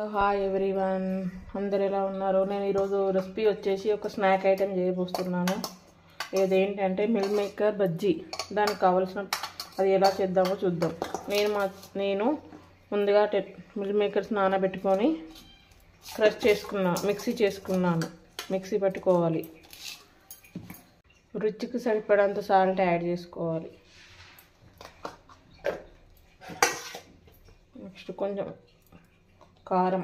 Hi everyone, అందరు ఎలా ఉన్నారు? నేను ఈరోజు రెసిపీ వచ్చేసి ఒక స్నాక్ ఐటెం చేయబోతున్నాను. ఇదేంటంటే మిల్ మేకర్ బజ్జీ. దానికి కావాల్సిన అది ఎలా చేద్దామో చూద్దాం. నేను ముందుగా మిల్ మేకర్స్ నానబెట్టుకొని క్రష్ చేసుకున్నాను. మిక్సీ పట్టుకోవాలి. రుచికి సరిపడంత సాల్ట్ యాడ్ చేసుకోవాలి. నెక్స్ట్ కొంచెం కారం,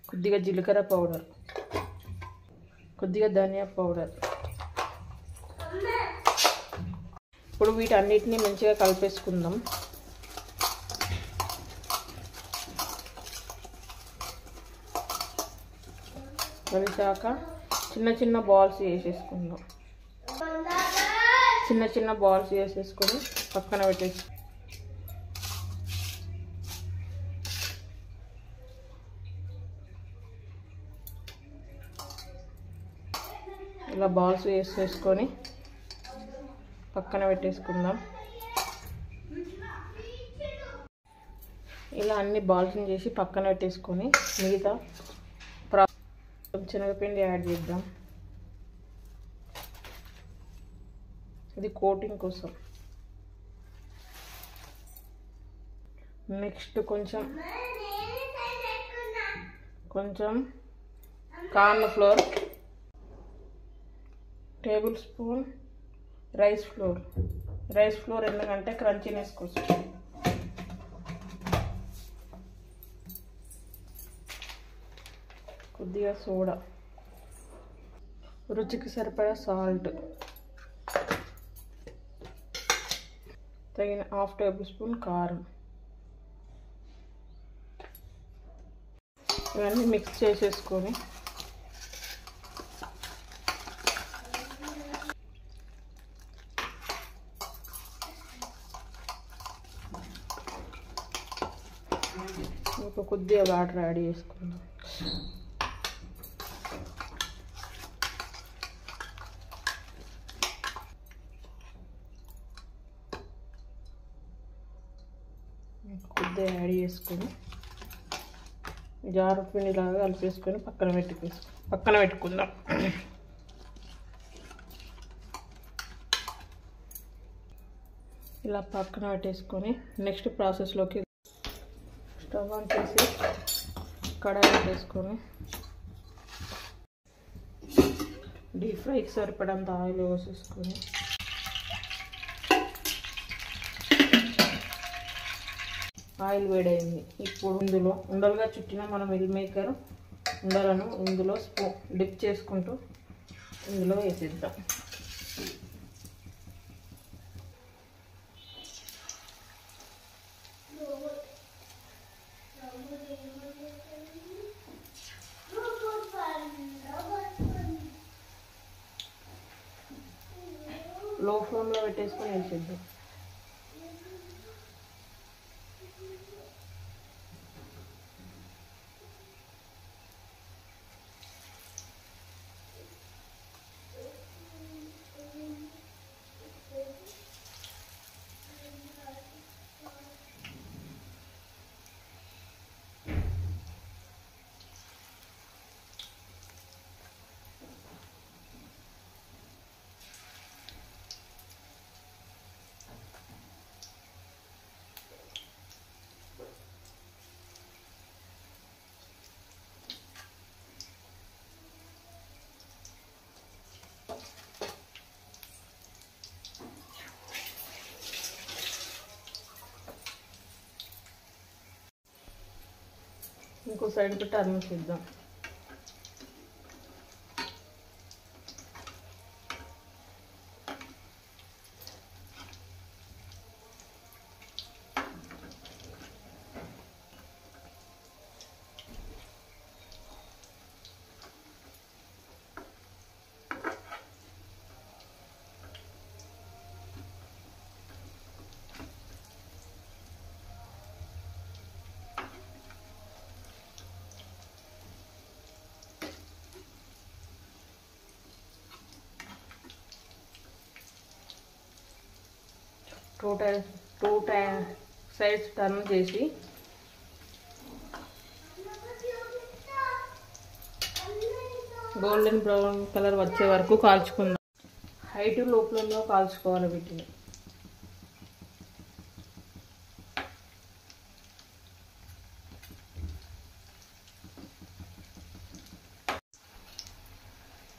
కొద్దిగా జీలకర్ర పౌడర్, కొద్దిగా ధనియా పౌడర్. ఇప్పుడు వీటన్నిటిని మంచిగా కలిపేసుకుందాం. కలిసాక చిన్న చిన్న బాల్స్ వేసేసుకుందాం. చిన్న బాల్స్ వేసేసుకొని పక్కన పెట్టేసి ఇలా బాల్స్ వేసేసుకొని పక్కన పెట్టేసుకుందాం. ఇలా అన్ని బాల్స్ని చేసి పక్కన పెట్టేసుకొని మిగతా శనగపిండి యాడ్ చేద్దాం. ఇది కోటింగ్ కోసం. నెక్స్ట్ కొంచెం corn flour, table spoon rice flour ఎందుకంటే క్రంచీనెస్ కోసం. కొద్దిగా సోడా, రుచికి సరిపడా సాల్ట్, తగిన హాఫ్ టేబుల్ స్పూన్ కారం. ఇవన్నీ మిక్స్ చేసేసుకొని కొద్దిగా వాటర్ యాడ్ చేసుకుందాం. కొద్దిగా యాడ్ చేసుకొని జారు పిండిలాగా కలిపేసుకొని పక్కన పెట్టుకుందాం. ఇలా పక్కన పెట్టేసుకొని నెక్స్ట్ ప్రాసెస్లోకి స్టవ్ ఆన్ చేసి కడాయి పెట్టేసుకొని డీప్ ఫ్రైకి సరిపడంత ఆయిల్ వేసేసుకొని ఆయిల్ వేడైంది. ఇప్పుడు ఇందులో ఉండలుగా చుట్టిన మన మిల్ మేకర్ ఉండలను ఇందులో డిప్ చేసుకుంటూ ఇందులో వేసేద్దాం. లో ఫ్లేమ్లో పెట్టేసుకొని వేసేద్దాం. ఇంకో సైడ్కి టర్న్ చేద్దాం. టూ సైడ్స్ టర్న్ చేసి గోల్డెన్ బ్రౌన్ కలర్ వచ్చే వరకు కాల్చుకుందాం. హై టు లో ఫ్లేమ్లో కాల్చుకోవాలి వీటిని.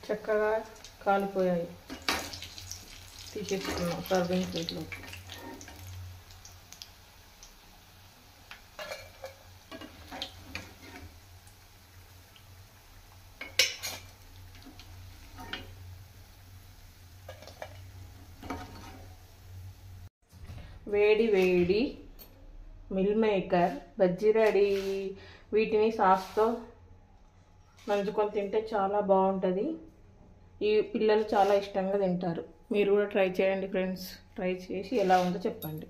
చక్కగా కాలిపోయాయి. తీసేసుకున్నాం సర్వింగ్ ప్లేట్లో. వేడి వేడి మిల్ మేకర్ బజ్జీ రెడీ. వీటిని సాస్తో నంచుకొని తింటే చాలా బాగుంటుంది. ఈ పిల్లలు చాలా ఇష్టంగా తింటారు. మీరు కూడా ట్రై చేయండి ఫ్రెండ్స్. ట్రై చేసి ఎలా ఉందో చెప్పండి.